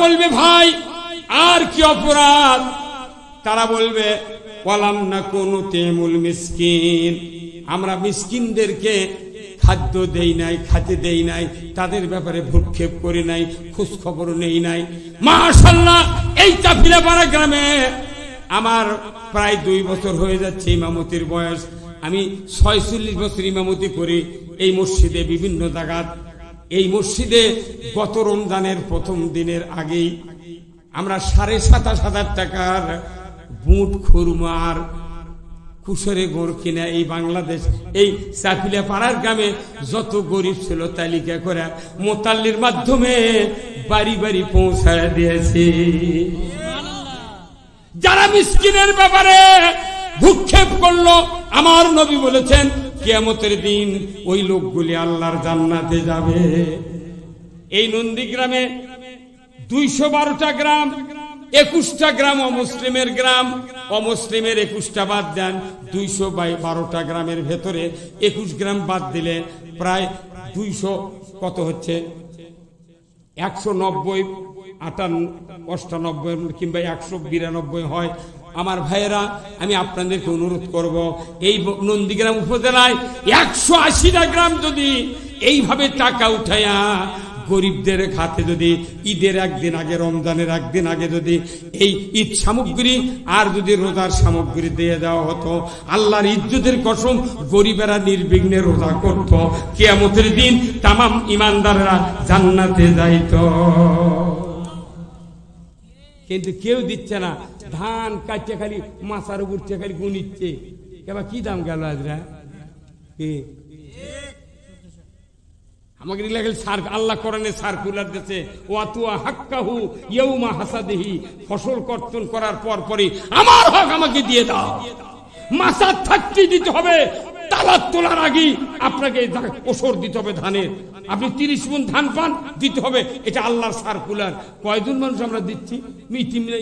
বলবে ভাই আর কি অপরাধ? তারা বলবে ওয়ালাম নাকুনু তুতিমুল মিসকিন, আমরা মিসকিনদেরকে খাদ্য দেই নাই, খেতে দেই নাই, তাদের ব্যাপারে ভ্রুক্ষেপ করি নাই, খোঁজ খবর নেই নাই। মাশাআল্লাহ, এই কাফিলাপাড়া গ্রামে আমার প্রায় 2 বছর হয়ে যাচ্ছে ইমামতির বয়স। আমি 46 বছর ইমামতি করি এই মসজিদে বিভিন্ন জায়গায়। এই মসজিদে গত রমজানের প্রথম দিনের আগেই আমরা 27,500 টাকার বুট, খুরমার, কুশরে গোড় কিনা এই বাংলাদেশ এই চাপিলা পাড়ার গ্রামে যত গরিব ছিল তালিকা করে মোতাল্লির মাধ্যমে বাড়ি বাড়ি পৌঁছায় দিয়েছি। যারা মিসকিনের ব্যাপারে ভূক্ষেপ করলো, আমার নবী বলেছেন কিয়ামতের দিন ওই লোকগুলি আল্লাহর জান্নাতে যাবে। এই নন্দীগ্রামে 212টা গ্রাম, 21টা গ্রাম অমুসলিমের গ্রাম। অমুসলিমের 21টা বাদ দেন, 212টা গ্রামের ভেতরে 21 গ্রাম বাদ দিলে প্রায় 200 কত হচ্ছে, 190, 98 কিংবা 192 হয়। আমার ভাইয়েরা, আমি আপনাদেরকে অনুরোধ করব, এই নন্দীগ্রাম উপজেলায় 180টা গ্রাম যদি এইভাবে টাকা উঠাইয়া গরিবদের খাতে যদি ঈদের একদিন আগে, রমজানের একদিন আগে যদি এই ঈদ সামগ্রী আর যদি রোজার সামগ্রী দিয়ে দেওয়া হতো, আল্লাহর ইজ্জতের কসম গরিবেরা নির্বিঘ্নে রোজা করত, কিয়ামতের দিন তামাম ইমানদাররা জান্নাতে যাইত। কিন্তু কেউ দিচ্ছে না। ধান কাটছে খালি মাথার উপর খালি গুনিচ্ছে। এবার কি দাম গেল আজরা? আমাকে আল্লাহ কোরআনে সার্কুলার দিয়েছে, ওয়াতুয়া হাক্কাহু ইয়াউমা হাসাদিহি, ফসল কর্তন করার পর পরই আমার হক আমাকে দিয়ে দাও। মাসার থাকতে দিতে হবে, তালাত তোলার আগে আপনাকে ওসর দিতে হবে ধানের। আপনি 30 মণ ধান পান, দিতে হবে। এটা আল্লাহর সার্কুলার। কয়জন মানুষ আমরা দিচ্ছি?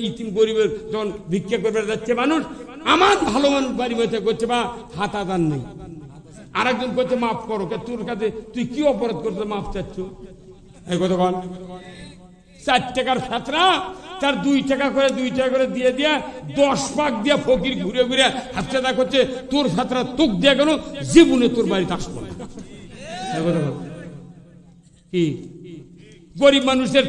ইতিম গরিবের যখন ভিক্ষা করবে যাচ্ছে মানুষ, আমার ভালো মানুষ বাড়ি বসে করছে বা হাতা দান নেই, আরেকজন করছে মাফ করো, তোর কাছে তুই কি অপরাধ করতে মাফ চাচ্ছ? এই কথা বল। 4 টাকার ফেতরা তার 2 টাকা করে 2 টাকা করে দিয়ে দিয়া 10 পাক দিয়া ফকির ঘুরে ঘুরে হাতটা করছে, তোর ফেতরা তোক দিয়া কেন, জীবনে তোর বাড়িতে আসবো না। কি গরিব মানুষের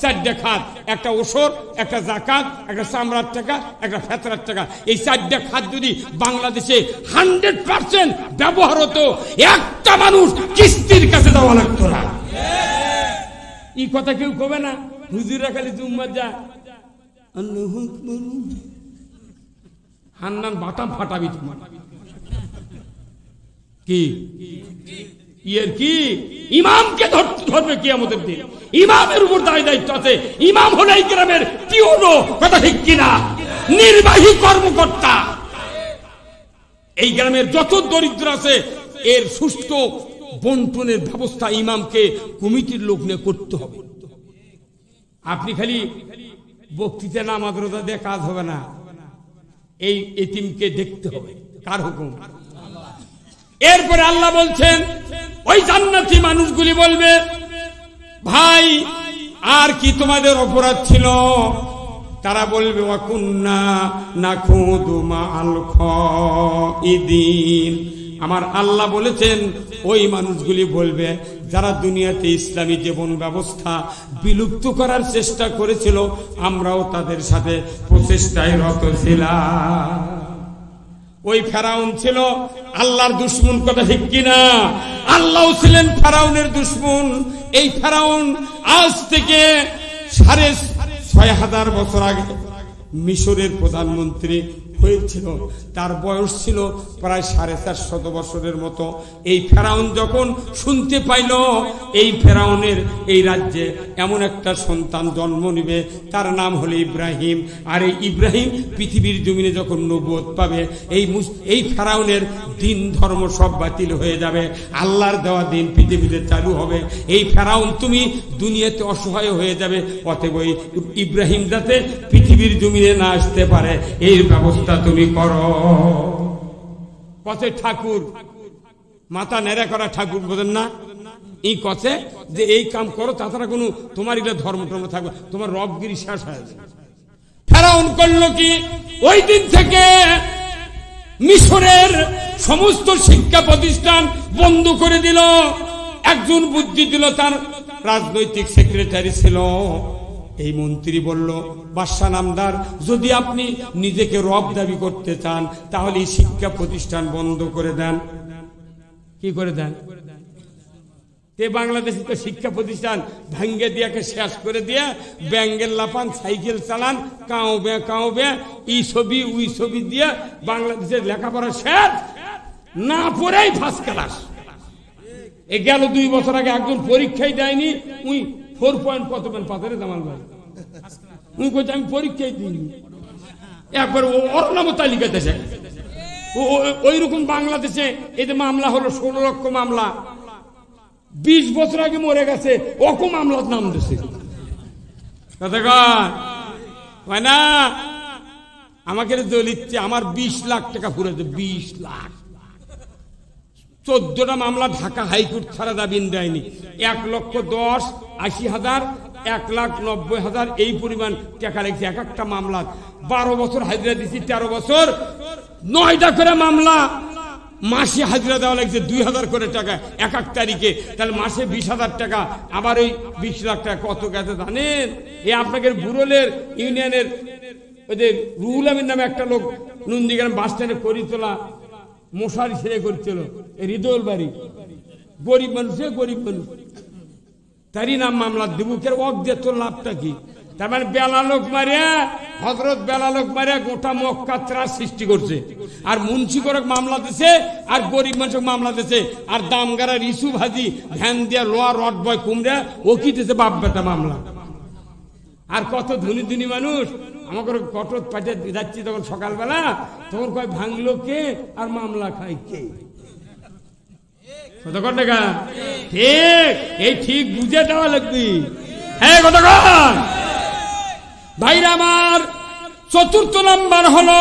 4টা খাত, একটা ওসর, একটা জাকাত, একটা চামড়ার টাকা, একটা ফেতরার টাকা। এই 4টা খাত যদি বাংলাদেশে 100% ব্যবহার হতো, একটা মানুষ কিস্তির কাছে দেওয়া লাগতো না। এই কথা কেউ কবে না। হুজুরা খালি জুম্মা যা হান্নান বাটাম ফাটাবি তোমার কি ইয়ের কি ইমামকে ধরবে কিয়ামতের দিন। ইমামের উপর দায়িত্ব আছে। ইমাম হলো এই গ্রামের টিউনো, কথা ঠিক কিনা, নির্বাহী কর্মকর্তা। এই গ্রামের যত দরিদ্র আছে এর সুষ্ঠু বন্টনের ব্যবস্থা ইমামকে কমিটির লোক নিয়ে করতে হবে। আপনি খালি বক্তৃতা নামাজ রোজা দিয়ে কাজ হবে না, এই এতিমকে দেখতে হবে। কার হুকুম? এরপরে আল্লাহ বলছেন ওই জান্নাতি মানুষগুলি বলবে, ভাই আর কি তোমাদের অপরাধ ছিল? তারা বলবে ওয়াকুন্না নাখুদু মাআল খাইদিন। আমার আল্লাহ বলেছেন ওই মানুষগুলি বলবে যারা দুনিয়াতে ইসলামী জীবন ব্যবস্থা বিলুপ্ত করার চেষ্টা করেছিল, আমরাও তাদের সাথে প্রচেষ্টায় রত ছিলাম। ওই ফেরাউন ছিল আল্লাহর দুশমন, কথা ঠিক কিনা? আল্লাহ ছিলেন ফেরাউনের দুশমন। এই ফেরাউন আজ থেকে 6,500 বছর আগে মিশরের প্রধানমন্ত্রী হয়েছিল। তার বয়স ছিল প্রায় 450 বছরের মতো। এই ফেরাউন যখন শুনতে পাইল এই ফেরাউনের এই রাজ্যে এমন একটা সন্তান জন্ম নিবে, তার নাম হলো ইব্রাহিম, আর এই ইব্রাহিম পৃথিবীর জমিনে যখন নবুয়ত পাবে, এই ফেরাউনের দিন ধর্ম সব বাতিল হয়ে যাবে, আল্লাহর দেওয়া দিন পৃথিবীতে চালু হবে। এই ফেরাউন তুমি দুনিয়াতে অসহায় হয়ে যাবে, অতএব ইব্রাহিম যাতে পৃথিবীর জমিনে না আসতে পারে এই ব্যবস্থা তুমি করো। পথে ঠাকুর, মাথা নেড়া করা ঠাকুর বোঝেন না? এই কথা যে এই কাম করো, তাছাড়া কোনো তোমার এটা ধর্ম টর্ম থাকবে, তোমার রবগিরি শেষ হয়ে যাবে। ফেরাউন করলো কি, ওই দিন থেকে মিশরের সমস্ত শিক্ষা প্রতিষ্ঠান বন্ধ করে দিল। একজন বুদ্ধি দিল, তার রাজনৈতিক সেক্রেটারি ছিল। এই মন্ত্রী বলল, বাদশা নামদার, যদি আপনি নিজেকে রব দাবি করতে চান তাহলে এই শিক্ষা প্রতিষ্ঠান বন্ধ করে দেন। কি করে দেন? তে বাংলাদেশে তো শিক্ষা প্রতিষ্ঠান ভাঙ্গে দিয়াকে শেষ করে দিয়ে ব্যাঙ্গেল লাপান, সাইকেল চালান, কাও বে ই ছবি উই ছবি দিয়ে বাংলাদেশের লেখাপড়া শেষ, না পড়েই ফার্স্ট ক্লাস। এ গেল 2 বছর আগে একজন পরীক্ষাই দেয়নি, উই 4 পয়েন্ট কত পেন পাথরে জামাল ভাই, উই কইতে আমি পরীক্ষাই দিইনি, একবার ওর নাম তালিকাতে যায়। ওই রকম বাংলাদেশে এই যে মামলা হলো 16 লক্ষ মামলা, 20 বছর আগে মরে গেছে, ওকে মামলার নাম দিছে। না আমাকে দলিচ্ছে, আমার 20 লাখ টাকা ফুরেছে, 20 লাখ। 14টা মামলা ঢাকা হাইকোর্ট ছাড়া জামিন দেয়নি। 1,10,80,000, 1,90,000 এই পরিমাণ টাকা লেগেছে এক একটা মামলা। 12 বছর হাজিরা দিচ্ছি, 13 বছর 9টা করে মামলা, মাসে হাজিরা দেওয়া লাগছে 2,000 করে টাকা এক এক তারিখে, তাহলে মাসে 20,000 টাকা। আবার ওই 20 লাখ টাকা কত গেছে জানেন? এই আপনাকে বুড়োলের ইউনিয়নের ওই যে রুহুল আমিন নামে একটা লোক নন্দীগ্রাম বাস স্ট্যান্ডে করিতলা মশারি ছেড়ে করছিল, হৃদয়ল বাড়ি, গরিব মানুষ, তারই নাম মামলা দিবুকের অক দিয়ে তোর লাভটা কি? তার মানে বেলালোক মারিয়া, হযরত বেলালোক মারিয়া গোটা মক্কা ত্রাস সৃষ্টি করছে। আর মুন্সি করে মামলা দিছে, আর গরিব মানুষকে মামলা দিছে, আর দামগারা রিসু ভাজি ভ্যান দিয়া লোয়া রড বয় কুমড়া ও কি দিছে বাপ বেটা মামলা। আর কত ধনী ধনী মানুষ আমাকে কটক পাঠিয়ে যাচ্ছি তখন সকালবেলা, তখন কয় ভাঙলো কে আর মামলা খায় কে? কতক্ষণ টাকা ঠিক, এই ঠিক বুঝে দেওয়া লাগবে। হ্যাঁ কতক্ষণ ভাইরা আমার। 4র্থ নাম্বার হলো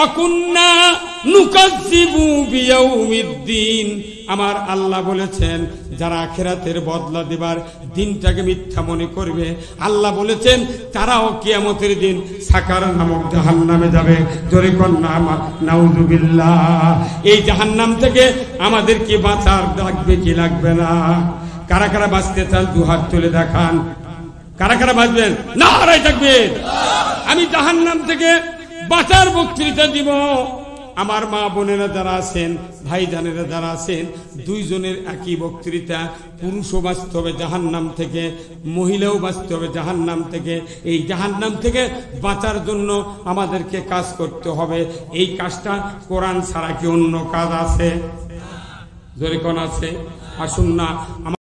অকুন্না নুকাজ্জিবু বিয়াউমিদ্দিন। আমার আল্লাহ বলেছেন, যারা আখিরাতের বদলা দেবার দিনটাকে মিথ্যা মনে করবে, আল্লাহ বলেছেন তারাও কিয়ামতের দিন সাকার নামক জাহান্নামে যাবে। জোরে কন্যা নাউযুবিল্লাহ। এই জাহান্নাম থেকে আমাদেরকে বাঁচার লাগবে কি লাগবে না? কারা কারা বাঁচতে চান 2 হাত তুলে দেখান। কারা কারা বাঁচবেন? নারায়ে তাকবীর। আমি জাহান্নাম থেকে বাঁচার বক্তৃতা দিব। আমার মা বোনেরা যারা আছেন, ভাই জানেরা যারা আছেন, 2 জনের একই বক্তৃতা। পুরুষও বাঁচতে হবে জাহান্নাম থেকে, মহিলাও বাঁচতে হবে জাহান্নাম থেকে। এই জাহান্নাম থেকে বাঁচার জন্য আমাদেরকে কাজ করতে হবে। এই কাজটা কোরআন ছাড়া কি অন্য কাজ আছে? জোরে কোন আছে? আসুন না